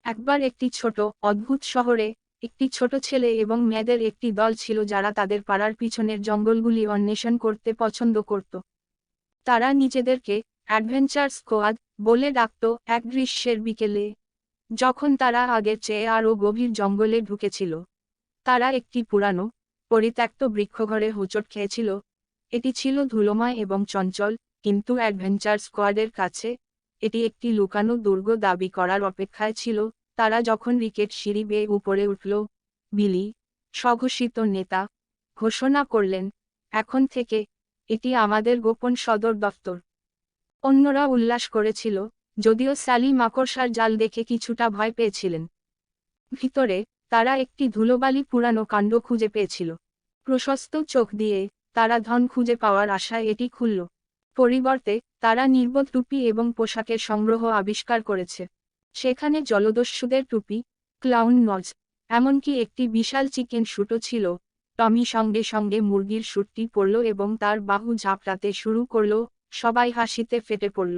একবার একটি ছোট অদ্ভুত শহরে একটি ছোট ছেলে এবং মেয়েদের একটি দল ছিল যারা তাদের পাড়ার পিছনের জঙ্গলগুলি অন্বেষণ করতে পছন্দ করত। তারা নিজেদেরকে অ্যাডভেঞ্চার স্কোয়াড বলে ডাকত। এক গ্রীষ্মের বিকেলে, যখন তারা আগের চেয়ে আরও গভীর জঙ্গলে ঢুকেছিল, তারা একটি পুরানো পরিত্যক্ত বৃক্ষঘরে হোঁচট খেয়েছিল। এটি ছিল ধুলোময় এবং চঞ্চল, কিন্তু অ্যাডভেঞ্চার স্কোয়াডের কাছে এটি একটি লুকানো দুর্গ দাবি করার অপেক্ষায় ছিল। তারা যখন রিকেট সিঁড়ি বেয়ে উপরে উঠল, বিলি, স্বঘোষিত নেতা, ঘোষণা করলেন, এখন থেকে এটি আমাদের গোপন সদর দফতর। অন্যরা উল্লাস করেছিল, যদিও স্যালি মাকড়সার জাল দেখে কিছুটা ভয় পেয়েছিলেন। ভিতরে তারা একটি ধুলোবালি পুরানো কাণ্ড খুঁজে পেয়েছিল। প্রশস্ত চোখ দিয়ে তারা ধন খুঁজে পাওয়ার আশায় এটি খুলল। পরিবর্তে তারা নির্বোধ টুপি এবং পোশাকের সংগ্রহ আবিষ্কার করেছে। সেখানে জলদস্যুদের টুপি, ক্লাউন নজ, এমনকি একটি বিশাল চিকেন শুটও ছিল। টমি সঙ্গে সঙ্গে মুরগির শুটটি পরল এবং তার বাহু ঝাপটাতে শুরু করল। সবাই হাসিতে ফেটে পড়ল।